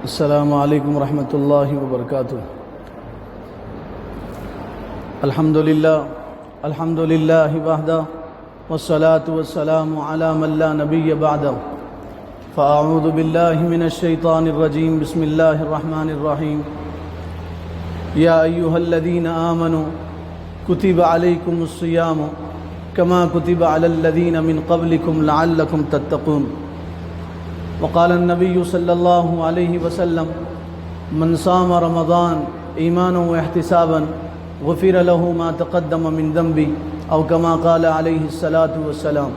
السلام علیکم ورحمۃ اللہ وبرکاتہ۔ الحمد للہ وحدہ والصلاة والسلام علی من لا نبی بعدہ۔ فاعوذ باللہ من الشیطان الرجیم، بسم اللہ الرحمن الرحیم۔ یا ایہا الذین آمنوا کتب علیکم الصیام کما کتب علی الذین من قبلکم لعلکم تتقون۔ وقال النبی صلی اللہ علیہ وسلم من صام رمضان ایمانا واحتسابا غفر له ما تقدم من ذنبه او کما قال علیہ الصلاۃ والسلام۔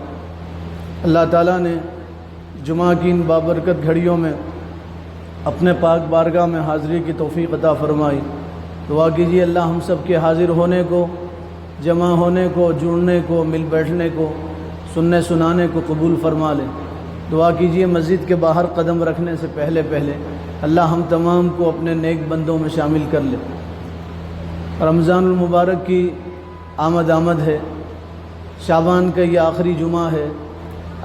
اللہ تعالیٰ نے جمعہ کی ان بابرکت گھڑیوں میں اپنے پاک بارگاہ میں حاضری کی توفیق عطا فرمائی۔ دعا کیجیے اللہ ہم سب کے حاضر ہونے کو، جمع ہونے کو، جڑنے کو، مل بیٹھنے کو، سننے سنانے کو قبول فرما لے۔ دعا کیجیے مسجد کے باہر قدم رکھنے سے پہلے اللہ ہم تمام کو اپنے نیک بندوں میں شامل کر لے۔ رمضان المبارک کی آمد ہے، شعبان کا یہ آخری جمعہ ہے،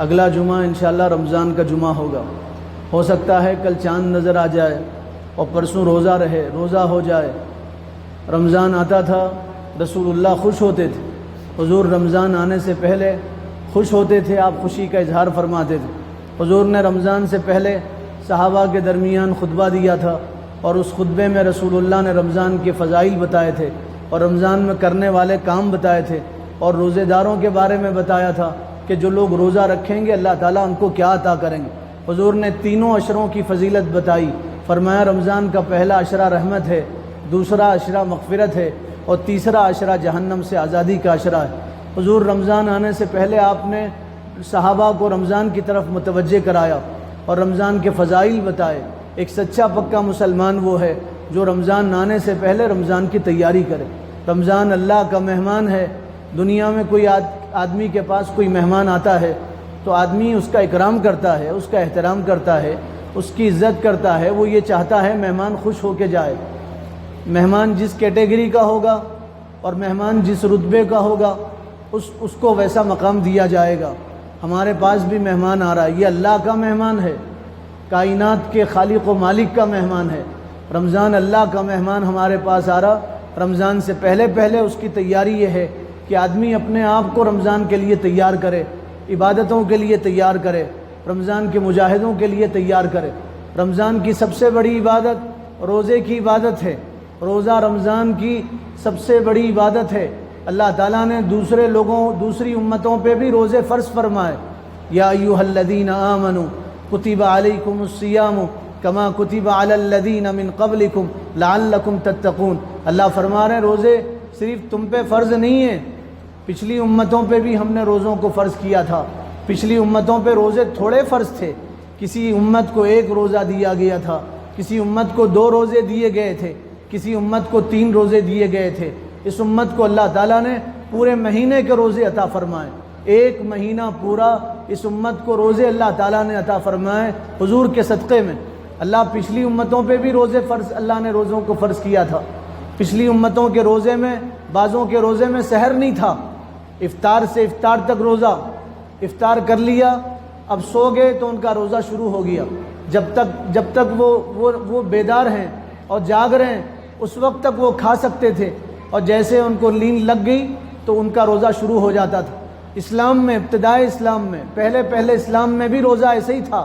اگلا جمعہ انشاءاللہ رمضان کا جمعہ ہوگا۔ ہو سکتا ہے کل چاند نظر آ جائے اور پرسوں روزہ رہے، روزہ ہو جائے۔ رمضان آتا تھا رسول اللہ خوش ہوتے تھے، حضور رمضان آنے سے پہلے خوش ہوتے تھے، آپ خوشی کا اظہار فرماتے تھے۔ حضور نے رمضان سے پہلے صحابہ کے درمیان خطبہ دیا تھا، اور اس خطبے میں رسول اللہ نے رمضان کے فضائل بتائے تھے، اور رمضان میں کرنے والے کام بتائے تھے، اور روزے داروں کے بارے میں بتایا تھا کہ جو لوگ روزہ رکھیں گے اللہ تعالیٰ ان کو کیا عطا کریں گے۔ حضور نے تینوں عشروں کی فضیلت بتائی، فرمایا رمضان کا پہلا عشرہ رحمت ہے، دوسرا عشرہ مغفرت ہے، اور تیسرا عشرہ جہنم سے آزادی کا عشرہ ہے۔ حضور رمضان آنے سے پہلے آپ نے صحابہ کو رمضان کی طرف متوجہ کرایا اور رمضان کے فضائل بتائے۔ ایک سچا پکا مسلمان وہ ہے جو رمضان آنے سے پہلے رمضان کی تیاری کرے۔ رمضان اللہ کا مہمان ہے۔ دنیا میں کوئی آدمی کے پاس کوئی مہمان آتا ہے تو آدمی اس کا اکرام کرتا ہے، اس کا احترام کرتا ہے، اس کی عزت کرتا ہے۔ وہ یہ چاہتا ہے مہمان خوش ہو کے جائے۔ مہمان جس کیٹیگری کا ہوگا اور مہمان جس رتبے کا ہوگا اس کو ویسا مقام دیا جائے گا۔ ہمارے پاس بھی مہمان آ رہا ہے، یہ اللہ کا مہمان ہے، کائنات کے خالق و مالک کا مہمان ہے۔ رمضان اللہ کا مہمان ہمارے پاس آ رہا۔ رمضان سے پہلے اس کی تیاری یہ ہے کہ آدمی اپنے آپ کو رمضان کے لیے تیار کرے، عبادتوں کے لیے تیار کرے، رمضان کے مجاہدوں کے لیے تیار کرے۔ رمضان کی سب سے بڑی عبادت روزے کی عبادت ہے۔ روزہ رمضان کی سب سے بڑی عبادت ہے۔ اللہ تعالیٰ نے دوسری امتوں پہ بھی روزے فرض فرمائے۔ یا ایھا الذین آمنوا کتب علیکم الصیام کما کتب علی الذین من قبلکم لعلکم تتقون۔ اللہ فرما رہے ہیں روزے صرف تم پہ فرض نہیں ہیں، پچھلی امتوں پہ بھی ہم نے روزوں کو فرض کیا تھا۔ پچھلی امتوں پہ روزے تھوڑے فرض تھے، کسی امت کو 1 روزہ دیا گیا تھا، کسی امت کو 2 روزے دیے گئے تھے، کسی امت کو 3 روزے دیے گئے تھے۔ اس امت کو اللہ تعالیٰ نے پورے مہینے کے روزے عطا فرمائے، 1 مہینہ پورا اس امت کو روزے اللہ تعالیٰ نے عطا فرمائے حضور کے صدقے میں۔ اللہ پچھلی امتوں پہ بھی اللہ نے روزوں کو فرض کیا تھا۔ پچھلی امتوں کے روزے میں، بعضوں کے روزے میں سحر نہیں تھا، افطار سے افطار تک روزہ، افطار کر لیا اب سو گئے تو ان کا روزہ شروع ہو گیا۔ جب تک وہ بیدار ہیں اور جاگ رہے ہیں اس وقت تک وہ کھا سکتے تھے، اور جیسے ان کو نیند لگ گئی تو ان کا روزہ شروع ہو جاتا تھا۔ اسلام میں، ابتدائی اسلام میں، پہلے اسلام میں بھی روزہ ایسے ہی تھا،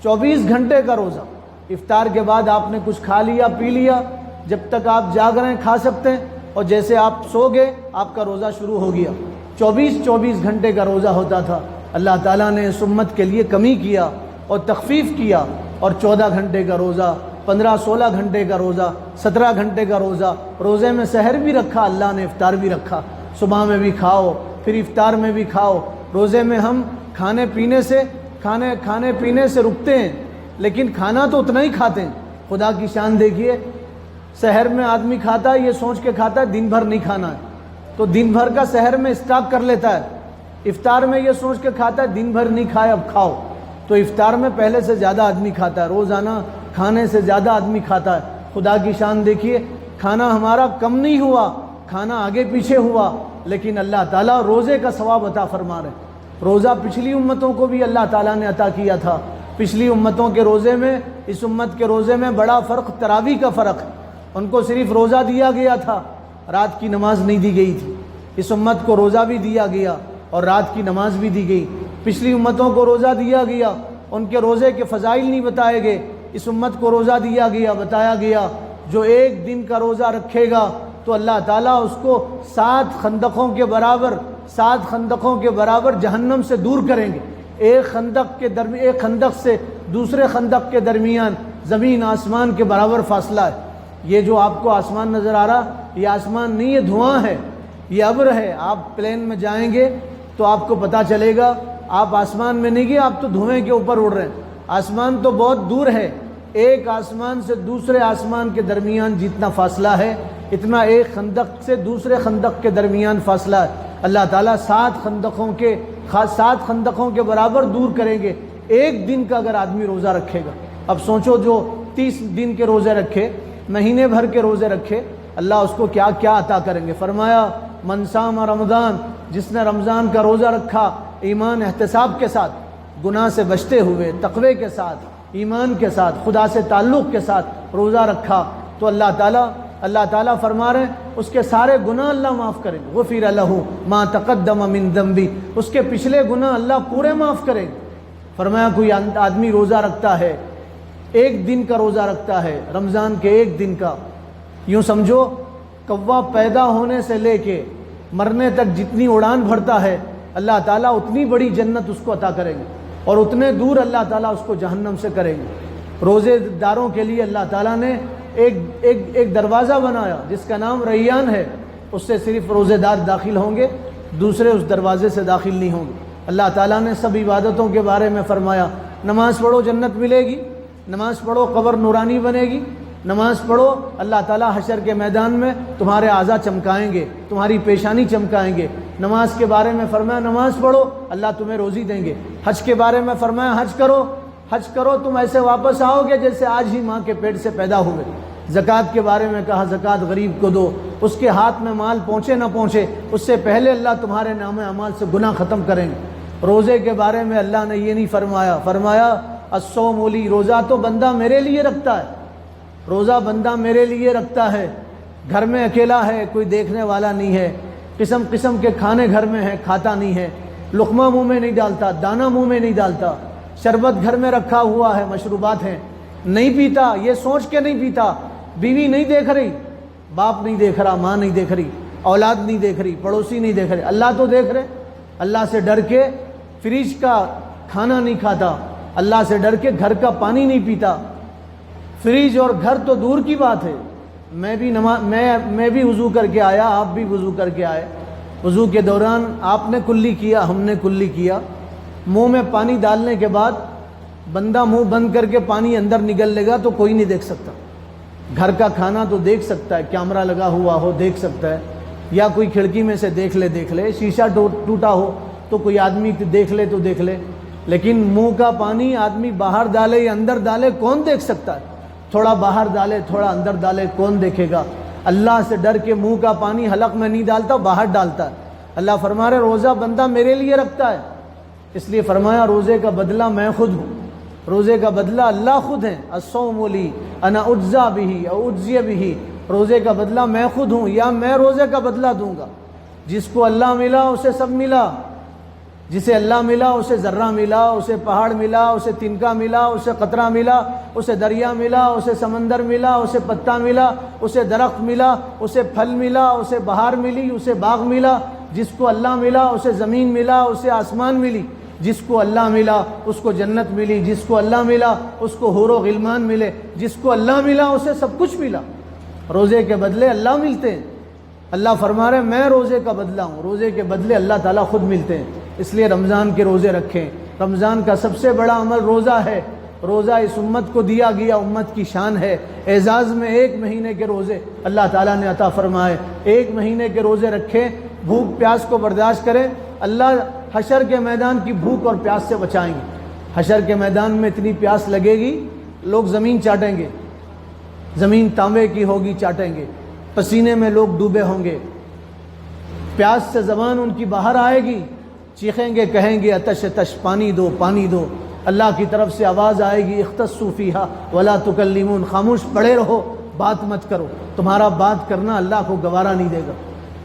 24 گھنٹے کا روزہ۔ افطار کے بعد آپ نے کچھ کھا لیا پی لیا، جب تک آپ جاگ رہے ہیں کھا سکتے ہیں، اور جیسے آپ سو گئے آپ کا روزہ شروع ہو گیا۔ 24 گھنٹے کا روزہ ہوتا تھا۔ اللہ تعالیٰ نے اس امت کے لیے کمی کیا اور تخفیف کیا، اور 14 گھنٹے کا روزہ، 15-16 گھنٹے کا روزہ، 17 گھنٹے کا روزہ۔ روزے میں سحر بھی رکھا اللہ نے، افطار بھی رکھا، صبح میں بھی کھاؤ پھر افطار میں بھی کھاؤ۔ روزے میں ہم کھانے پینے سے رکتے ہیں، لیکن کھانا تو اتنا ہی کھاتے ہیں۔ خدا کی شان دیکھیے، سحر میں آدمی کھاتا ہے یہ سوچ کے کھاتا ہے دن بھر نہیں کھانا ہے، تو دن بھر کا سحر میں اسٹاک کر لیتا ہے۔ افطار میں یہ سوچ کے کھاتا ہے دن بھر نہیں کھایا اب کھاؤ، تو افطار میں پہلے سے زیادہ آدمی کھاتا ہے، روزانہ کھانے سے زیادہ آدمی کھاتا ہے۔ خدا کی شان دیکھیے، کھانا ہمارا کم نہیں ہوا، کھانا آگے پیچھے ہوا، لیکن اللہ تعالیٰ روزے کا ثواب عطا فرما رہے ہیں۔ روزہ پچھلی امتوں کو بھی اللہ تعالیٰ نے عطا کیا تھا۔ پچھلی امتوں کے روزے میں اس امت کے روزے میں بڑا فرق تراویح کا فرق ہے۔ ان کو صرف روزہ دیا گیا تھا، رات کی نماز نہیں دی گئی تھی۔ اس امت کو روزہ بھی دیا گیا اور رات کی نماز بھی دی گئی۔ پچھلی امتوں کو روزہ دیا گیا، ان کے روزے کے فضائل نہیں بتائے گئے۔ اس امت کو روزہ دیا گیا، بتایا گیا جو ایک دن کا روزہ رکھے گا تو اللہ تعالیٰ اس کو 7 خندقوں کے برابر جہنم سے دور کریں گے۔ ایک خندق سے دوسرے خندق کے درمیان زمین آسمان کے برابر فاصلہ ہے۔ یہ جو آپ کو آسمان نظر آ رہا، یہ آسمان نہیں، یہ دھواں ہے، یہ ابر ہے۔ آپ پلین میں جائیں گے تو آپ کو پتہ چلے گا آپ آسمان میں نہیں گئے، آپ تو دھوئیں کے اوپر اڑ رہے ہیں۔ آسمان تو بہت دور ہے، ایک آسمان سے دوسرے آسمان کے درمیان جتنا فاصلہ ہے اتنا ایک خندق سے دوسرے خندق کے درمیان فاصلہ ہے۔ اللہ تعالیٰ 7 خندقوں کے برابر دور کریں گے ایک دن کا اگر آدمی روزہ رکھے گا۔ اب سوچو جو 30 دن کے روزے رکھے، مہینے بھر کے روزے رکھے، اللہ اس کو کیا کیا عطا کریں گے۔ فرمایا من صام رمضان، جس نے رمضان کا روزہ رکھا ایمان احتساب کے ساتھ، گناہ سے بچتے ہوئے، تقوی کے ساتھ، ایمان کے ساتھ، خدا سے تعلق کے ساتھ روزہ رکھا تو اللہ تعالیٰ فرما رہے ہیں اس کے سارے گناہ اللہ معاف کریں گے۔ غفر لہ ما تقدم من ذنبی، اس کے پچھلے گناہ اللہ پورے معاف کریں گے۔ فرمایا کوئی آدمی روزہ رکھتا ہے، ایک دن کا روزہ رکھتا ہے، رمضان کے ایک دن کا، یوں سمجھو کوا پیدا ہونے سے لے کے مرنے تک جتنی اڑان بھرتا ہے اللہ تعالیٰ اتنی بڑی جنت اس کو عطا کریں گے اور اتنے دور اللہ تعالیٰ اس کو جہنم سے کریں گے۔ روزے داروں کے لیے اللہ تعالیٰ نے ایک دروازہ بنایا جس کا نام ریان ہے، اس سے صرف روزے دار داخل ہوں گے، دوسرے اس دروازے سے داخل نہیں ہوں گے۔ اللہ تعالیٰ نے سب عبادتوں کے بارے میں فرمایا نماز پڑھو جنت ملے گی، نماز پڑھو قبر نورانی بنے گی، نماز پڑھو اللہ تعالیٰ حشر کے میدان میں تمہارے اعضاء چمکائیں گے، تمہاری پیشانی چمکائیں گے۔ نماز کے بارے میں فرمایا نماز پڑھو اللہ تمہیں روزی دیں گے۔ حج کے بارے میں فرمایا حج کرو تم ایسے واپس آؤ گے جیسے آج ہی ماں کے پیٹ سے پیدا ہوئے۔ زکوٰۃ کے بارے میں کہا زکوٰۃ غریب کو دو، اس کے ہاتھ میں مال پہنچے نہ پہنچے اس سے پہلے اللہ تمہارے نام اعمال سے گناہ ختم کریں گے۔ روزے کے بارے میں اللہ نے یہ نہیں فرمایا الصوم لی، روزہ تو بندہ میرے لیے رکھتا ہے، روزہ بندہ میرے لیے رکھتا ہے۔ گھر میں اکیلا ہے، کوئی دیکھنے والا نہیں ہے، قسم قسم کے کھانے گھر میں ہیں، کھاتا نہیں ہے، لقمہ منہ میں نہیں ڈالتا، دانہ منہ میں نہیں ڈالتا، شربت گھر میں رکھا ہوا ہے، مشروبات ہیں، نہیں پیتا، یہ سوچ کے نہیں پیتا، بیوی نہیں دیکھ رہی، باپ نہیں دیکھ رہا، ماں نہیں دیکھ رہی، اولاد نہیں دیکھ رہی، پڑوسی نہیں دیکھ رہے، اللہ تو دیکھ رہے۔ اللہ سے ڈر کے فریج کا کھانا نہیں کھاتا، اللہ سے ڈر کے گھر کا پانی نہیں پیتا۔ فریج اور گھر تو دور کی بات ہے، میں بھی وضو کر کے آیا، آپ بھی وضو کر کے آئے، وضو کے دوران آپ نے کلی کیا، ہم نے کلی کیا، منہ میں پانی ڈالنے کے بعد بندہ منہ بند کر کے پانی اندر نگل لے گا تو کوئی نہیں دیکھ سکتا۔ گھر کا کھانا تو دیکھ سکتا ہے، کیمرہ لگا ہوا ہو دیکھ سکتا ہے، یا کوئی کھڑکی میں سے دیکھ لے، شیشہ ٹوٹا ہو تو کوئی آدمی دیکھ لے، لیکن منہ کا پانی آدمی باہر ڈالے یا اندر ڈالے کون دیکھ سکتا ہے؟ تھوڑا باہر ڈالے تھوڑا اندر ڈالے کون دیکھے گا؟ اللہ سے ڈر کے منہ کا پانی حلق میں نہیں ڈالتا، باہر ڈالتا ہے۔ اللہ فرما رہے روزہ بندہ میرے لیے رکھتا ہے، اس لیے فرمایا روزے کا بدلہ میں خود ہوں، روزے کا بدلہ اللہ خود ہے۔ الصوم لی انا اجزا بہ او اجزی بہ، روزے کا بدلہ میں خود ہوں یا میں روزے کا بدلہ دوں گا۔ جس کو اللہ ملا اسے سب ملا، جسے اللہ ملا اسے ذرہ ملا، اسے پہاڑ ملا، اسے تنکا ملا، اسے قطرہ ملا، اسے دریا ملا، اسے سمندر ملا، اسے پتا ملا، اسے درخت ملا، اسے پھل ملا، اسے بہار ملی، اسے باغ ملا۔ جس کو اللہ ملا اسے زمین ملا، اسے آسمان ملی، جس کو اللہ ملا اس کو جنت ملی، جس کو اللہ ملا اس کو حور و غلمان ملے، جس کو اللہ ملا اسے سب کچھ ملا۔ روزے کے بدلے اللہ ملتے ہیں، اللہ فرما رہے میں روزے کا بدلہ ہوں، روزے کے بدلے اللہ تعالیٰ خود ملتے ہیں۔ اس لیے رمضان کے روزے رکھیں، رمضان کا سب سے بڑا عمل روزہ ہے، روزہ اس امت کو دیا گیا، امت کی شان ہے۔ اعزاز میں 1 مہینے کے روزے اللہ تعالیٰ نے عطا فرمائے، 1 مہینے کے روزے رکھیں، بھوک پیاس کو برداشت کریں، اللہ حشر کے میدان کی بھوک اور پیاس سے بچائیں گے۔ حشر کے میدان میں اتنی پیاس لگے گی لوگ زمین چاٹیں گے، زمین تانبے کی ہوگی چاٹیں گے، پسینے میں لوگ ڈوبے ہوں گے، پیاس سے زبان ان کی باہر آئے گی، چیخیں گے کہیں گے اتش اتش پانی دو پانی دو۔ اللہ کی طرف سے آواز آئے گی اختصوا فیہا ولا تکلمون، خاموش پڑے رہو، بات مت کرو، تمہارا بات کرنا اللہ کو گوارا نہیں دے گا۔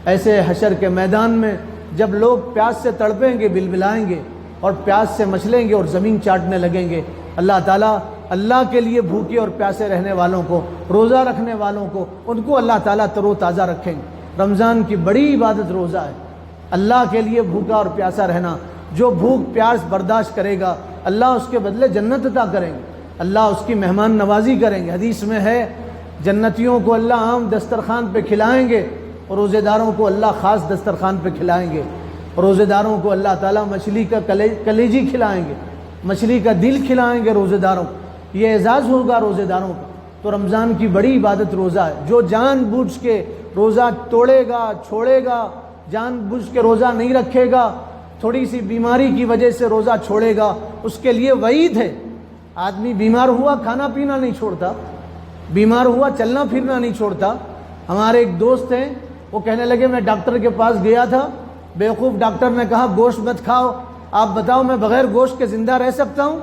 ایسے حشر کے میدان میں جب لوگ پیاس سے تڑپیں گے، بلبلائیں گے اور پیاس سے مچلیں گے اور زمین چاٹنے لگیں گے، اللہ تعالیٰ اللہ کے لیے بھوکے اور پیاسے رہنے والوں کو، روزہ رکھنے والوں کو، ان کو اللہ تعالیٰ تر و تازہ رکھیں گے۔ رمضان کی بڑی عبادت روزہ ہے، اللہ کے لیے بھوکا اور پیاسا رہنا۔ جو بھوک پیاس برداشت کرے گا اللہ اس کے بدلے جنت عطا کریں گے، اللہ اس کی مہمان نوازی کریں گے۔ حدیث میں ہے جنتیوں کو اللہ عام دسترخوان پہ کھلائیں گے اور روزے داروں کو اللہ خاص دسترخوان پہ کھلائیں گے۔ روزے داروں کو اللہ تعالیٰ مچھلی کا کلیجی کھلائیں گے، مچھلی کا دل کھلائیں گے روزے داروں کو، یہ اعزاز ہوگا روزے داروں کا۔ تو رمضان کی بڑی عبادت روزہ ہے۔ جو جان بوجھ کے روزہ توڑے گا، چھوڑے گا، جان بوجھ کے روزہ نہیں رکھے گا، تھوڑی سی بیماری کی وجہ سے روزہ چھوڑے گا، اس کے لیے وعید ہے۔ آدمی بیمار ہوا کھانا پینا نہیں چھوڑتا، بیمار ہوا چلنا پھرنا نہیں چھوڑتا۔ ہمارے ایک دوست ہیں، وہ کہنے لگے میں ڈاکٹر کے پاس گیا تھا، بیوقوف ڈاکٹر نے کہا گوشت مت کھاؤ، آپ بتاؤ میں بغیر گوشت کے زندہ رہ سکتا ہوں؟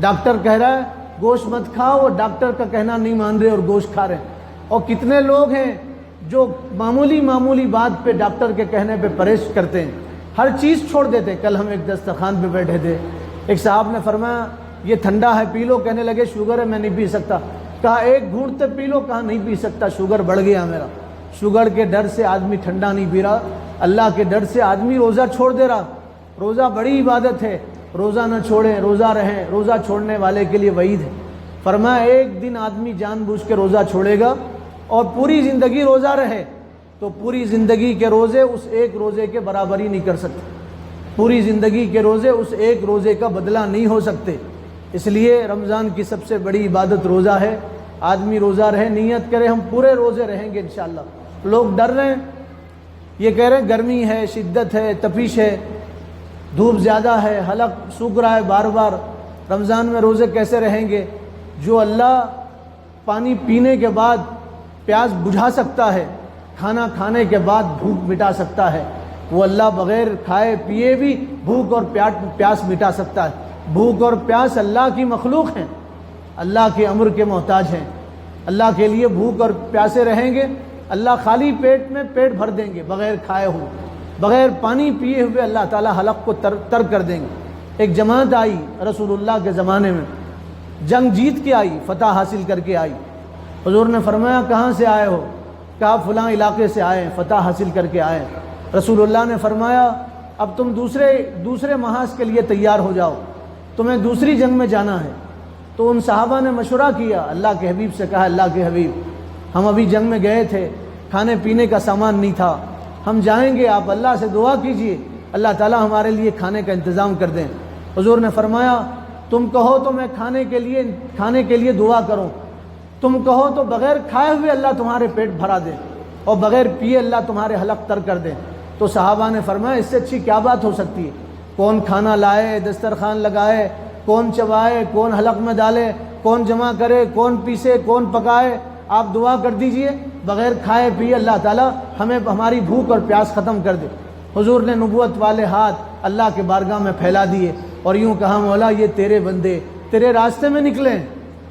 ڈاکٹر کہہ رہا ہے گوشت مت کھاؤ اور ڈاکٹر کا کہنا نہیں مان رہے اور گوشت کھا رہے ہیں۔ اور کتنے لوگ ہیں جو معمولی بات پہ ڈاکٹر کے کہنے پہ پرہیز کرتے ہیں، ہر چیز چھوڑ دیتے۔ کل ہم ایک دسترخوان پہ بیٹھے تھے، ایک صاحب نے فرمایا یہ ٹھنڈا ہے پی لو، کہنے لگے شوگر ہے میں نہیں پی سکتا۔ کہا ایک گھونٹ تو پی لو، کہا نہیں پی سکتا، شوگر بڑھ گیا میرا۔ شوگر کے ڈر سے آدمی ٹھنڈا نہیں پی رہا، اللہ کے ڈر سے آدمی روزہ چھوڑ دے رہا۔ روزہ بڑی عبادت ہے، روزہ نہ چھوڑیں، روزہ رہیں۔ روزہ چھوڑنے والے کے لیے وعید ہے۔ فرمایا ایک دن آدمی جان بوجھ کے روزہ چھوڑے گا اور پوری زندگی روزہ رہے تو پوری زندگی کے روزے اس ایک روزے کے برابر ہی نہیں کر سکتے، پوری زندگی کے روزے اس ایک روزے کا بدلہ نہیں ہو سکتے۔ اس لیے رمضان کی سب سے بڑی عبادت روزہ ہے۔ آدمی روزہ رہے، نیت کرے ہم پورے روزے رہیں گے انشاءاللہ۔ لوگ ڈر رہے ہیں، یہ کہہ رہے ہیں گرمی ہے، شدت ہے، تپش ہے، دھوپ زیادہ ہے، حلق سوکھ رہا ہے بار بار، رمضان میں روزے کیسے رہیں گے؟ جو اللہ پانی پینے کے بعد پیاس بجھا سکتا ہے، کھانا کھانے کے بعد بھوک مٹا سکتا ہے، وہ اللہ بغیر کھائے پیے بھی بھوک اور پیاس مٹا سکتا ہے۔ بھوک اور پیاس اللہ کی مخلوق ہیں، اللہ کے امر کے محتاج ہیں۔ اللہ کے لیے بھوک اور پیاسے رہیں گے، اللہ خالی پیٹ میں پیٹ بھر دیں گے، بغیر کھائے ہوئے، بغیر پانی پیے ہوئے اللہ تعالیٰ حلق کو تر کر دیں گے۔ ایک جماعت آئی رسول اللہ کے زمانے میں، جنگ جیت کے آئی، فتح حاصل کر کے آئی۔ حضور نے فرمایا کہاں سے آئے ہو؟ کہا فلاں علاقے سے آئے، فتح حاصل کر کے آئے۔ رسول اللہ نے فرمایا اب تم دوسرے محاذ کے لیے تیار ہو جاؤ، تمہیں دوسری جنگ میں جانا ہے۔ تو ان صحابہ نے مشورہ کیا، اللہ کے حبیب سے کہا اللہ کے حبیب ہم ابھی جنگ میں گئے تھے، کھانے پینے کا سامان نہیں تھا، ہم جائیں گے، آپ اللہ سے دعا کیجئے اللہ تعالیٰ ہمارے لیے کھانے کا انتظام کر دیں۔ حضور نے فرمایا تم کہو تو میں کھانے کے لیے دعا کروں، تم کہو تو بغیر کھائے ہوئے اللہ تمہارے پیٹ بھرا دے اور بغیر پیے اللہ تمہارے حلق تر کر دے۔ تو صحابہ نے فرمایا اس سے اچھی کیا بات ہو سکتی ہے؟ کون کھانا لائے، دسترخوان لگائے، کون چبائے، کون حلق میں ڈالے، کون جمع کرے، کون پیسے، کون پکائے، آپ دعا کر دیجئے بغیر کھائے پیے اللہ تعالیٰ ہمیں ہماری بھوک اور پیاس ختم کر دے۔ حضور نے نبوت والے ہاتھ اللہ کے بارگاہ میں پھیلا دیے اور یوں کہا مولا یہ تیرے بندے تیرے راستے میں نکلے ہیں،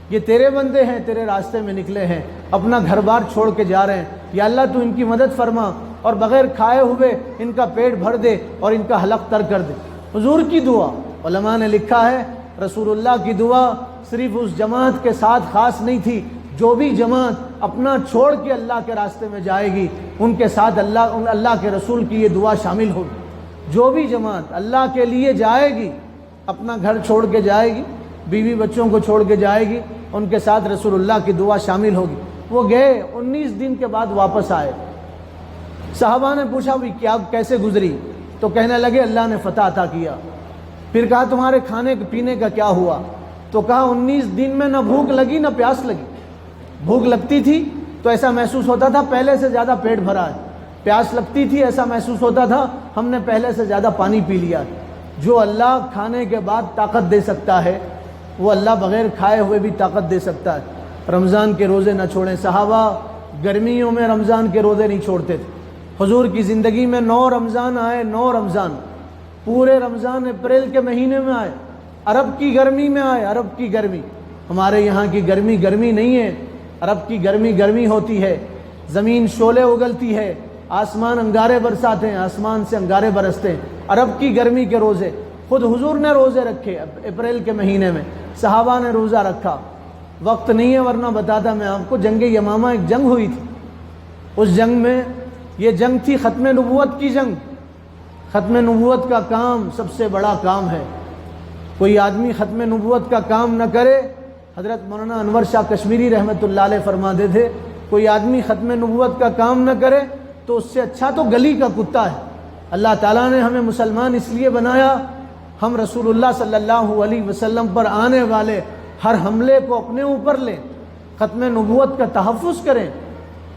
یہ تیرے بندے ہیں، تیرے راستے میں نکلے ہیں، اپنا گھر بار چھوڑ کے جا رہے ہیں، یا اللہ تو ان کی مدد فرما اور بغیر کھائے ہوئے ان کا پیٹ بھر دے اور ان کا حلق تر کر دے۔ حضور کی دعا، علماء نے لکھا ہے رسول اللہ کی دعا صرف اس جماعت کے ساتھ خاص نہیں تھی، جو بھی جماعت اپنا چھوڑ کے اللہ کے راستے میں جائے گی ان کے ساتھ اللہ کے رسول کی یہ دعا شامل ہوگی۔ جو بھی جماعت اللہ کے لیے جائے گی، اپنا گھر چھوڑ کے جائے گی، بیوی بچوں کو چھوڑ کے جائے گی، ان کے ساتھ رسول اللہ کی دعا شامل ہوگی۔ وہ گئے، 19 دن کے بعد واپس آئے۔ صحابہ نے پوچھا بھی کیا کیسے گزری؟ تو کہنے لگے اللہ نے فتح عطا کیا۔ پھر کہا تمہارے کھانے پینے کا کیا ہوا؟ تو کہا 19 دن میں نہ بھوک لگی نہ پیاس لگی۔ بھوک لگتی تھی تو ایسا محسوس ہوتا تھا پہلے سے زیادہ پیٹ بھرا ہے، پیاس لگتی تھی ایسا محسوس ہوتا تھا ہم نے پہلے سے زیادہ پانی پی لیا۔ جو اللہ کھانے کے بعد طاقت دے سکتا ہے وہ اللہ بغیر کھائے ہوئے بھی طاقت دے سکتا ہے۔ رمضان کے روزے نہ چھوڑیں۔ صحابہ گرمیوں میں رمضان کے روزے نہیں چھوڑتے تھے۔ حضور کی زندگی میں 9 رمضان آئے، 9 رمضان، پورے رمضان اپریل کے مہینے میں آئے، عرب کی گرمی میں آئے، عرب کی گرمی، ہمارے یہاں کی گرمی گرمی نہیں ہے، عرب کی گرمی گرمی ہوتی ہے، زمین شعلے اگلتی ہے، آسمان انگارے برساتے ہیں، آسمان سے انگارے برستے ہیں۔ عرب کی گرمی کے روزے خود حضور نے روزے رکھے، اپریل کے مہینے میں صحابہ نے روزہ رکھا۔ وقت نہیں ہے ورنہ بتاتا میں آپ کو، جنگ یمامہ ایک جنگ ہوئی تھی، اس جنگ میں یہ جنگ تھی ختم نبوت کی جنگ۔ ختم نبوت کا کام سب سے بڑا کام ہے، کوئی آدمی ختم نبوت کا کام نہ کرے۔ حضرت مولانا انور شاہ کشمیری رحمۃ اللہ علیہ فرماتے تھے، کوئی آدمی ختم نبوت کا کام نہ کرے تو اس سے اچھا تو گلی کا کتا ہے۔ اللہ تعالیٰ نے ہمیں مسلمان اس لیے بنایا، ہم رسول اللہ صلی اللہ علیہ وسلم پر آنے والے ہر حملے کو اپنے اوپر لیں، ختم نبوت کا تحفظ کریں،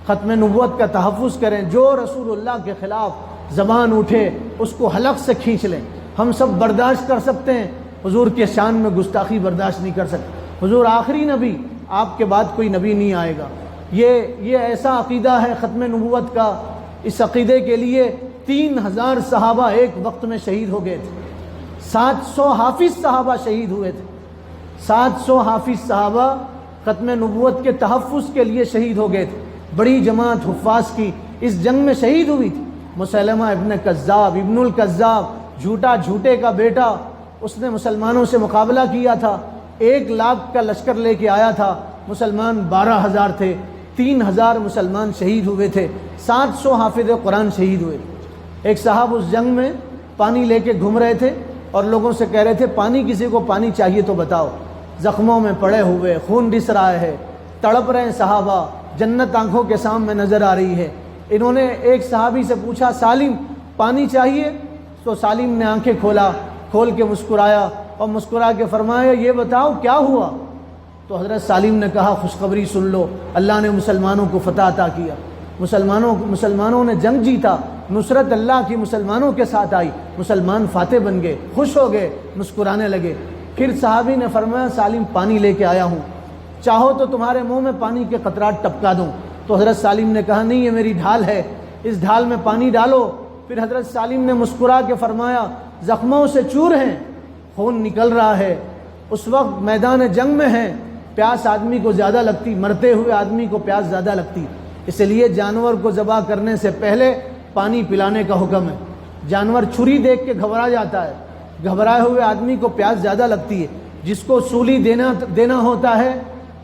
ختم نبوت کا تحفظ کریں۔ جو رسول اللہ کے خلاف زبان اٹھے اس کو حلق سے کھینچ لیں۔ ہم سب برداشت کر سکتے ہیں، حضور کے شان میں گستاخی برداشت نہیں کر سکتے۔ حضور آخری نبی، آپ کے بعد کوئی نبی نہیں آئے گا۔ یہ ایسا عقیدہ ہے ختم نبوت کا، اس عقیدے کے لیے 3000 صحابہ ایک وقت میں شہید ہو گئے تھے، 700 حافظ صحابہ شہید ہوئے تھے، 700 حافظ صحابہ ختم نبوت کے تحفظ کے لیے شہید ہو گئے تھے۔ بڑی جماعت حفاظ کی اس جنگ میں شہید ہوئی تھی۔ مسلمہ ابن کذاب، ابن الکذاب، جھوٹا جھوٹے کا بیٹا، اس نے مسلمانوں سے مقابلہ کیا تھا، 1 لاکھ کا لشکر لے کے آیا تھا، مسلمان 12,000 تھے، 3,000 مسلمان شہید ہوئے تھے، 700 حافظ قرآن شہید ہوئے تھے۔ ایک صاحب اس جنگ میں پانی لے کے گھوم رہے تھے اور لوگوں سے کہہ رہے تھے پانی، کسی کو پانی چاہیے تو بتاؤ۔ زخموں میں پڑے ہوئے، خون رس رہا ہے، تڑپ رہے ہیں صحابہ، جنت آنکھوں کے سامنے نظر آ رہی ہے۔ انہوں نے ایک صحابی سے پوچھا، سالم پانی چاہیے؟ تو سالم نے آنکھیں کھول کے مسکرایا اور مسکرا کے فرمایا، یہ بتاؤ کیا ہوا؟ تو حضرت سالم نے کہا، خوشخبری سن لو، اللہ نے مسلمانوں کو فتح عطا کیا، مسلمانوں نے جنگ جیتا، نصرت اللہ کی مسلمانوں کے ساتھ آئی، مسلمان فاتح بن گئے، خوش ہو گئے، مسکرانے لگے۔ پھر صحابی نے فرمایا، سالم پانی لے کے آیا ہوں، چاہو تو تمہارے منہ میں پانی کے قطرات ٹپکا دوں۔ تو حضرت سالم نے کہا، نہیں، یہ میری ڈھال ہے، اس ڈھال میں پانی ڈالو۔ پھر حضرت سالم نے مسکرا کے فرمایا، زخموں سے چور ہیں، خون نکل رہا ہے، اس وقت میدان جنگ میں ہیں، پیاس آدمی کو زیادہ لگتی، مرتے ہوئے آدمی کو پیاس زیادہ لگتی، اس لیے جانور کو ذبح کرنے سے پہلے پانی پلانے کا حکم ہے۔ جانور چھری دیکھ کے گھبرا جاتا ہے، گھبرائے ہوئے آدمی کو پیاس زیادہ لگتی ہے۔ جس کو سولی دینا ہوتا ہے،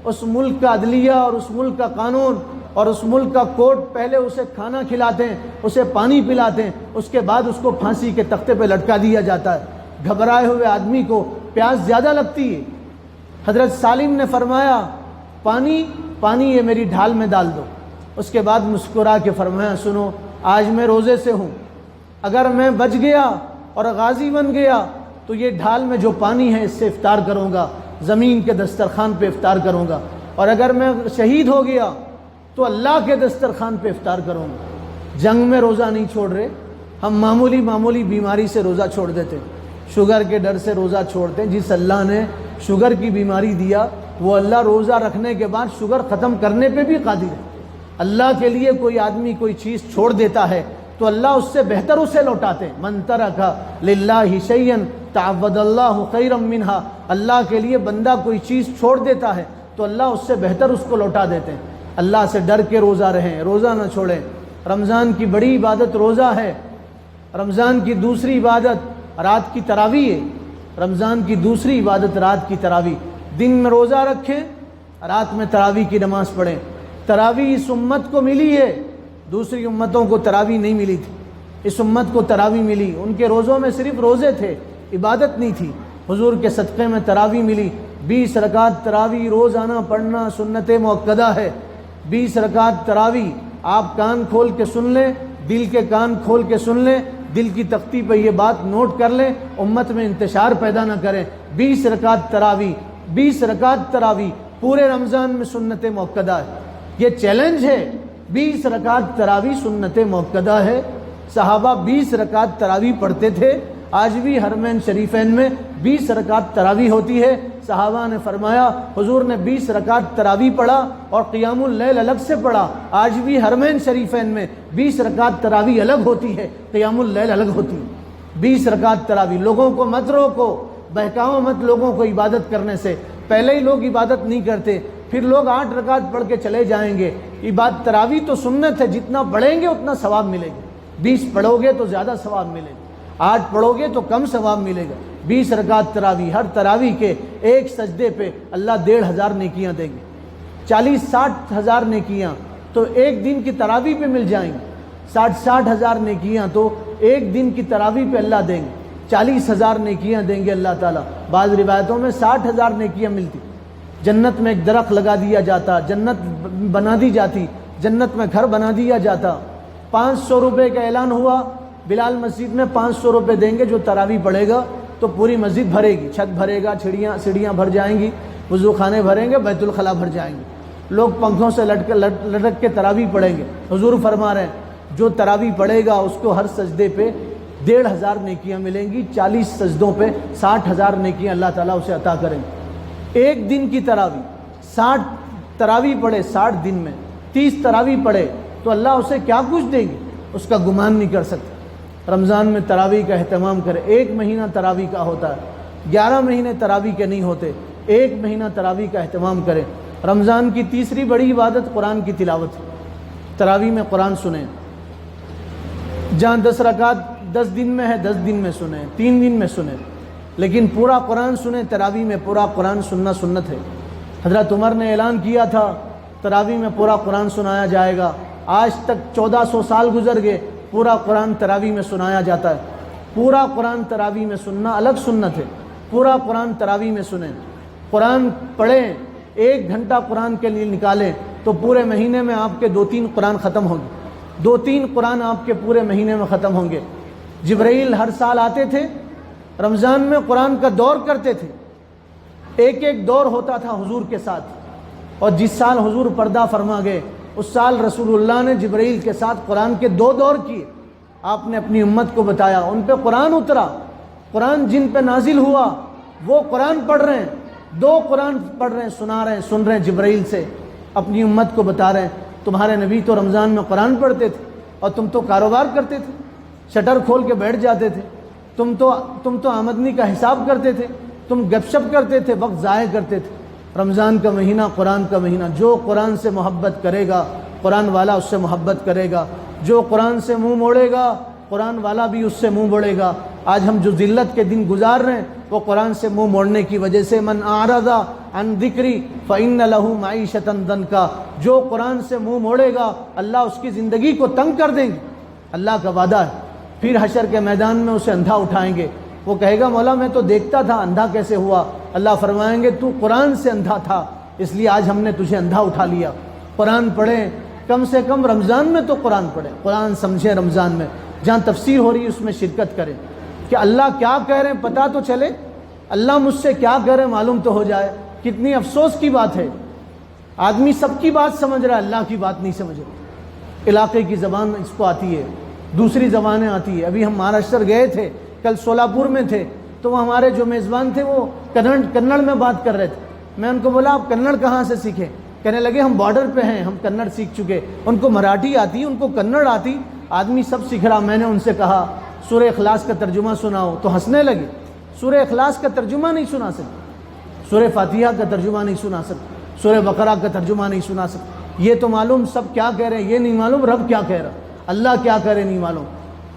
اس ملک کا عدلیہ اور اس ملک کا قانون اور اس ملک کا کورٹ پہلے اسے کھانا کھلاتے ہیں، اسے پانی پلاتے ہیں، اس کے بعد اس کو پھانسی کے تختے پہ لٹکا دیا جاتا ہے۔ گھبرائے ہوئے آدمی کو پیاس زیادہ لگتی ہے۔ حضرت سالم نے فرمایا، پانی یہ میری ڈھال میں ڈال دو۔ اس کے بعد مسکرا کے فرمایا، سنو، آج میں روزے سے ہوں، اگر میں بچ گیا اور غازی بن گیا تو یہ ڈھال میں جو پانی ہے اس سے افطار کروں گا، زمین کے دسترخوان پہ افطار کروں گا، اور اگر میں شہید ہو گیا تو اللہ کے دسترخوان پہ افطار کروں گا۔ جنگ میں روزہ نہیں چھوڑ رہے ہم، معمولی بیماری سے روزہ چھوڑ دیتے، شوگر کے ڈر سے روزہ چھوڑتے ہیں۔ جس اللہ نے شوگر کی بیماری دیا وہ اللہ روزہ رکھنے کے بعد شوگر ختم کرنے پہ بھی قادر ہے۔ اللہ کے لیے کوئی آدمی کوئی چیز چھوڑ دیتا ہے تو اللہ اس سے بہتر اسے لوٹاتے ہیں۔ من ترک للہ شیئا تعوض اللہ خیرا منہا، اللہ کے لیے بندہ کوئی چیز چھوڑ دیتا ہے تو اللہ اس سے بہتر اس کو لوٹا دیتے ہیں۔ اللہ سے ڈر کے روزہ رہیں، روزہ نہ چھوڑیں۔ رمضان کی بڑی عبادت روزہ ہے۔ رمضان کی دوسری عبادت رات کی تراویح ہے۔ رمضان کی دوسری عبادت رات کی تراویح، دن میں روزہ رکھیں، رات میں تراویح کی نماز پڑھیں۔ تراویح اس امت کو ملی ہے، دوسری امتوں کو تراویح نہیں ملی تھی، اس امت کو تراویح ملی۔ ان کے روزوں میں صرف روزے تھے، عبادت نہیں تھی۔ حضور کے صدقے میں تراویح ملی۔ 20 رکعت تراویح روزانہ پڑھنا سنت مؤکدہ ہے۔ 20 رکعت تراویح آپ کان کھول کے سن لیں، دل کے کان کھول کے سن لیں، دل کی تختی پہ یہ بات نوٹ کر لیں، امت میں انتشار پیدا نہ کریں۔ 20 رکعت تراویح، 20 رکعت تراویح پورے رمضان میں سنت مؤکدہ ہے۔ یہ چیلنج ہے، 20 رکعت تراویح سنت مؤکدہ ہے۔ صحابہ 20 رکعت تراویح پڑھتے تھے، آج بھی حرمین شریفین میں 20 رکعت تراویح ہوتی ہے۔ صحابہ نے فرمایا، حضور نے 20 رکعت تراویح پڑھا اور قیام اللیل الگ سے پڑھا۔ آج بھی حرمین شریفین میں 20 رکعت تراویح الگ ہوتی ہے، قیام اللیل الگ ہوتی ہے۔ 20 رکعت تراویح، لوگوں کو مت روکو، بہکاؤ مت لوگوں کو عبادت کرنے سے. پہلے ہی لوگ عبادت نہیں کرتے, پھر لوگ 8 رکعت پڑھ کے چلے جائیں گے. عبادت تراویح تو سنت ہے, جتنا پڑھیں گے اتنا ثواب ملے گا. 20 پڑھو گے تو زیادہ ثواب ملے گا, 8 پڑھو گے تو کم ثواب ملے گا. 20 رکعت تراویح, ہر تراویح کے ایک سجدے پہ اللہ 1,500 نیکیاں دیں گے. 40-60 ہزار نیکیاں تو ایک دن کی تراویح پہ مل جائیں گے. 60 ہزار نیکیاں تو ایک دن کی تراویح پہ اللہ دیں گے. 40,000 نیکیاں دیں گے اللہ تعالیٰ. بعض روایتوں میں 60,000 نیکیاں ملتی. جنت میں ایک درخت لگا دیا جاتا, جنت بنا دی جاتی, جنت میں گھر بنا دیا جاتا. 500 روپے کا اعلان ہوا, بلال مسجد میں 500 روپے دیں گے, جو تراویح پڑھے گا تو پوری مسجد بھرے گی, چھت بھرے گا, سیڑھیاں بھر جائیں گی, وضو خانے بھریں گے, بیت الخلاء بھر جائیں گے. لوگ پنکھوں سے لٹک کے تراویح پڑھیں گے. حضور فرما رہے ہیں جو تراویح پڑھے گا اس کو ہر سجدے پہ 1,500 نیکیاں ملیں گی. 40 سجدوں پہ 60,000 نیکیاں اللہ تعالیٰ اسے عطا کریں گے. ایک دن کی تراویح, 60 تراویح پڑھے 60 دن میں, 30 تراویح پڑھے تو اللہ اسے کیا کچھ دیں گے اس کا گمان نہیں کر سکتے. رمضان میں تراویح کا اہتمام کرے. 1 مہینہ تراویح کا ہوتا ہے, 11 مہینے تراویح کے نہیں ہوتے. 1 مہینہ تراویح کا اہتمام کرے. رمضان کی تیسری بڑی عبادت قرآن کی تلاوت ہے. تراویح میں قرآن سنیں. جہاں 10 رکعت 10 دن میں ہے 10 دن میں سنیں, 3 دن میں سنیں, لیکن پورا قرآن سنیں. تراویح میں پورا قرآن سننا سنت ہے. حضرت عمر نے اعلان کیا تھا تراویح میں پورا قرآن سنایا جائے گا. آج تک 1400 سال گزر گئے, پورا قرآن تراویح میں سنایا جاتا ہے. پورا قرآن تراویح میں سننا الگ سنت ہے. پورا قرآن تراویح میں سنیں. قرآن پڑھیں, 1 گھنٹہ قرآن کے لیے نکالیں تو پورے مہینے میں آپ کے 2-3 قرآن ختم ہوں گے. 2-3 قرآن آپ کے پورے مہینے میں ختم ہوں گے. جبرائیل ہر سال آتے تھے, رمضان میں قرآن کا دور کرتے تھے. ایک دور ہوتا تھا حضور کے ساتھ, اور جس سال حضور پردہ فرما گئے اس سال رسول اللہ نے جبرائیل کے ساتھ قرآن کے 2 دور کیے. آپ نے اپنی امت کو بتایا, ان پہ قرآن اترا. قرآن جن پہ نازل ہوا وہ قرآن پڑھ رہے ہیں, 2 قرآن پڑھ رہے ہیں, سنا رہے ہیں, سن رہے ہیں جبرائیل سے, اپنی امت کو بتا رہے ہیں تمہارے نبی تو رمضان میں قرآن پڑھتے تھے اور تم تو کاروبار کرتے تھے, شٹر کھول کے بیٹھ جاتے تھے, تم تو آمدنی کا حساب کرتے تھے, تم گپ شپ کرتے تھے, وقت ضائع کرتے تھے. رمضان کا مہینہ قرآن کا مہینہ. جو قرآن سے محبت کرے گا قرآن والا اس سے محبت کرے گا. جو قرآن سے منہ موڑے گا قرآن والا بھی اس سے منہ موڑے گا. آج ہم جو ذلت کے دن گزار رہے ہیں وہ قرآن سے منہ موڑنے کی وجہ سے. من اعرض عن ذکری فإن له معیشۃ ضنکا. جو قرآن سے منہ موڑے گا اللہ اس کی زندگی کو تنگ کر دیں گے. اللہ کا وعدہ ہے. پھر حشر کے میدان میں اسے اندھا اٹھائیں گے. وہ کہے گا مولا میں تو دیکھتا تھا, اندھا کیسے ہوا؟ اللہ فرمائیں گے تو قرآن سے اندھا تھا, اس لیے آج ہم نے تجھے اندھا اٹھا لیا. قرآن پڑھیں, کم سے کم رمضان میں تو قرآن پڑھیں, قرآن سمجھیں. رمضان میں جہاں تفسیر ہو رہی ہے اس میں شرکت کریں کہ اللہ کیا کہہ رہے ہیں پتہ تو چلے, اللہ مجھ سے کیا کہہ رہے ہیں معلوم تو ہو جائے. کتنی افسوس کی بات ہے, آدمی سب کی بات سمجھ رہا ہے, اللہ کی بات نہیں سمجھ رہا. علاقے کی زبان اس کو آتی ہے, دوسری زبانیں آتی ہے. ابھی ہم مہاراشٹر گئے تھے, کل سولاپور میں تھے, تو وہ ہمارے جو میزبان تھے وہ کنڑ میں بات کر رہے تھے. میں ان کو بولا آپ کنڑ کہاں سے سیکھیں؟ کہنے لگے ہم بارڈر پہ ہیں, ہم کنڑ سیکھ چکے. ان کو مراٹھی آتی, ان کو کنڑ آتی, آدمی سب سیکھ رہا. میں نے ان سے کہا سورہ اخلاص کا ترجمہ سناؤ, تو ہنسنے لگے. سورہ اخلاص کا ترجمہ نہیں سنا سکتے, سورہ فاتحہ کا ترجمہ نہیں سنا سکتے, سورہ بقرہ کا ترجمہ نہیں سنا سکتے. یہ تو معلوم سب کیا کہہ رہے ہیں, یہ نہیں معلوم رب کیا کہہ رہا, اللہ کیا کہہ رہے نہیں معلوم.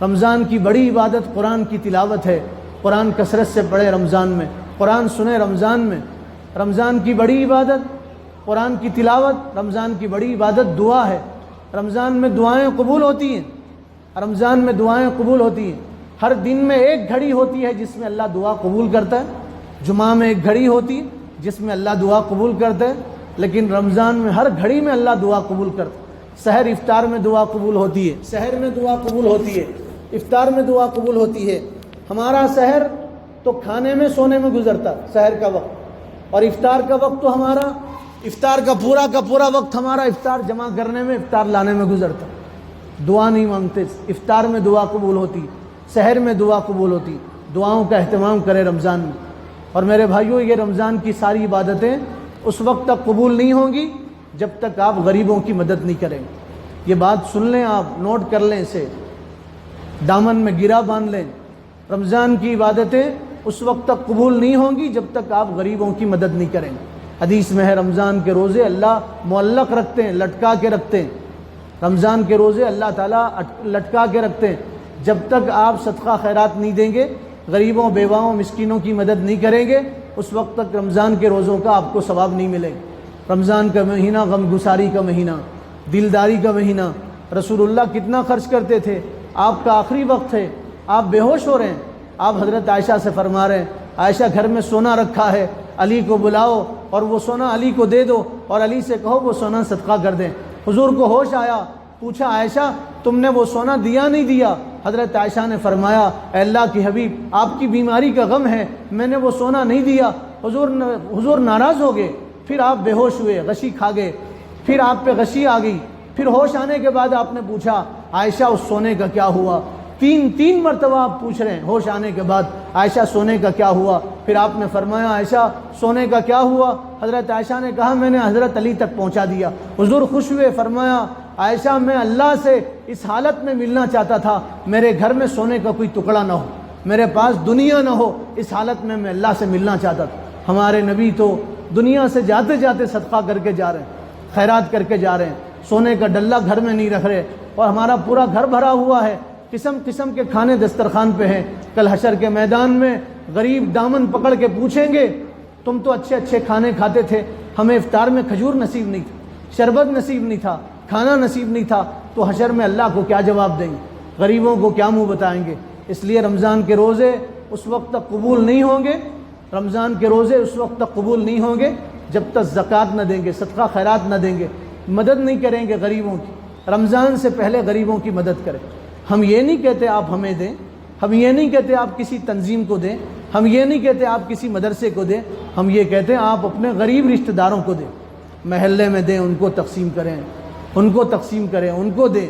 رمضان کی بڑی عبادت قرآن کی تلاوت ہے. قرآن کثرت سے پڑھے رمضان میں, قرآن سنیں رمضان میں. رمضان کی بڑی عبادت قرآن کی تلاوت. رمضان کی بڑی عبادت دعا ہے. رمضان میں دعائیں قبول ہوتی ہیں, رمضان میں دعائیں قبول ہوتی ہیں. ہر دن میں ایک گھڑی ہوتی ہے جس میں اللہ دعا قبول کرتا ہے. جمعہ میں ایک گھڑی ہوتی ہے جس میں اللہ دعا قبول کرتا ہے, لیکن رمضان میں ہر گھڑی میں اللہ دعا قبول کرتا ہے. سحر افطار میں دعا قبول ہوتی ہے, سحر میں دعا قبول ہوتی ہے, افطار میں دعا قبول ہوتی ہے. ہمارا سحر تو کھانے میں سونے میں گزرتا سحر کا وقت, اور افطار کا وقت تو ہمارا افطار کا پورا وقت ہمارا افطار جمع کرنے میں, افطار لانے میں گزرتا. دعا نہیں مانگتے. افطار میں دعا قبول ہوتی, سحر میں دعا قبول ہوتی. دعاؤں کا اہتمام کریں رمضان میں. اور میرے بھائیوں, یہ رمضان کی ساری عبادتیں اس وقت تک قبول نہیں ہوں گی جب تک آپ غریبوں کی مدد نہیں کریں. یہ بات سن لیں, آپ نوٹ کر لیں, اسے دامن میں گرا باندھ لیں. رمضان کی عبادتیں اس وقت تک قبول نہیں ہوں گی جب تک آپ غریبوں کی مدد نہیں کریں گے۔ حدیث میں ہے رمضان کے روزے اللہ معلق رکھتے ہیں، لٹکا کے رکھتے ہیں۔ رمضان کے روزے اللہ تعالیٰ لٹکا کے رکھتے ہیں۔ جب تک آپ صدقہ خیرات نہیں دیں گے، غریبوں بیواؤں مسکینوں کی مدد نہیں کریں گے، اس وقت تک رمضان کے روزوں کا آپ کو ثواب نہیں ملے گا۔ رمضان کا مہینہ غم گساری کا مہینہ، دلداری کا مہینہ۔ رسول اللہ کتنا خرچ کرتے تھے، آپ کا آخری وقت ہے، آپ بے ہوش ہو رہے ہیں، آپ حضرت عائشہ سے فرما رہے ہیں عائشہ گھر میں سونا رکھا ہے، علی کو بلاؤ اور وہ سونا علی کو دے دو اور علی سے کہو وہ سونا صدقہ کر دیں۔ حضور کو ہوش آیا، پوچھا عائشہ تم نے وہ سونا دیا نہیں دیا؟ حضرت عائشہ نے فرمایا اے اللہ کی حبیب آپ کی بیماری کا غم ہے، میں نے وہ سونا نہیں دیا۔ حضور ناراض ہو گئے، پھر آپ بے ہوش ہوئے، غشی کھا گئے، پھر آپ پہ غشی آ گئی، پھر ہوش آنے کے بعد آپ نے پوچھا عائشہ اس سونے کا کیا ہوا؟ تین مرتبہ آپ پوچھ رہے ہیں ہوش آنے کے بعد عائشہ سونے کا کیا ہوا؟ پھر آپ نے فرمایا عائشہ سونے کا کیا ہوا؟ حضرت عائشہ نے کہا میں نے حضرت علی تک پہنچا دیا۔ حضور خوش ہوئے، فرمایا عائشہ میں اللہ سے اس حالت میں ملنا چاہتا تھا میرے گھر میں سونے کا کوئی ٹکڑا نہ ہو، میرے پاس دنیا نہ ہو، اس حالت میں اللہ سے ملنا چاہتا تھا۔ ہمارے نبی تو دنیا سے جاتے جاتے صدقہ کر کے جا رہے ہیں، خیرات کر کے جا رہے ہیں، سونے کا ڈلہ گھر میں نہیں رکھ رہے، اور ہمارا پورا گھر بھرا ہوا ہے، قسم قسم کے کھانے دسترخوان پہ ہیں۔ کل حشر کے میدان میں غریب دامن پکڑ کے پوچھیں گے تم تو اچھے اچھے کھانے کھاتے تھے، ہمیں افطار میں کھجور نصیب نہیں تھا، شربت نصیب نہیں تھا، کھانا نصیب نہیں تھا، تو حشر میں اللہ کو کیا جواب دیں گے؟ غریبوں کو کیا منہ بتائیں گے؟ اس لیے رمضان کے روزے اس وقت تک قبول نہیں ہوں گے، رمضان کے روزے اس وقت تک قبول نہیں ہوں گے جب تک زکوٰۃ نہ دیں گے، صدقہ خیرات نہ دیں گے، مدد نہیں کریں گے غریبوں کی۔ رمضان سے پہلے غریبوں کی مدد کریں۔ ہم یہ نہیں کہتے آپ ہمیں دیں، ہم یہ نہیں کہتے آپ کسی تنظیم کو دیں، ہم یہ نہیں کہتے آپ کسی مدرسے کو دیں، ہم یہ کہتے ہیں آپ اپنے غریب رشتہ داروں کو دیں، محلے میں دیں، ان کو تقسیم کریں، ان کو تقسیم کریں، ان کو دیں۔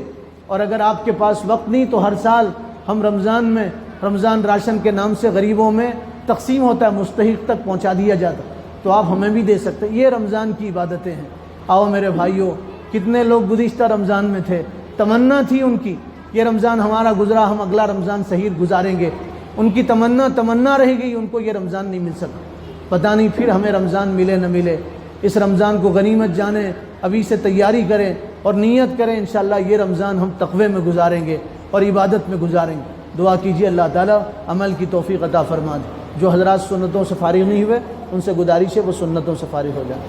اور اگر آپ کے پاس وقت نہیں تو ہر سال ہم رمضان میں رمضان راشن کے نام سے غریبوں میں تقسیم ہوتا ہے، مستحق تک پہنچا دیا جاتا، تو آپ ہمیں بھی دے سکتے ہیں۔ یہ رمضان کی عبادتیں ہیں۔ آؤ میرے بھائیوں، کتنے لوگ گزشتہ رمضان میں تھے، تمنا تھی ان کی یہ رمضان ہمارا گزرا، ہم اگلا رمضان صحیح گزاریں گے، ان کی تمنا رہ گئی، ان کو یہ رمضان نہیں مل سکا، پتہ نہیں پھر ہمیں رمضان ملے نہ ملے۔ اس رمضان کو غنیمت جانیں، ابھی سے تیاری کریں اور نیت کریں انشاءاللہ یہ رمضان ہم تقوی میں گزاریں گے اور عبادت میں گزاریں گے۔ دعا کیجیے اللہ تعالیٰ عمل کی توفیق عطا فرما دے۔ جو حضرات سنتوں سے فارغ نہیں ہوئے ان سے گزارش ہے وہ سنتوں سے فارغ ہو جائیں۔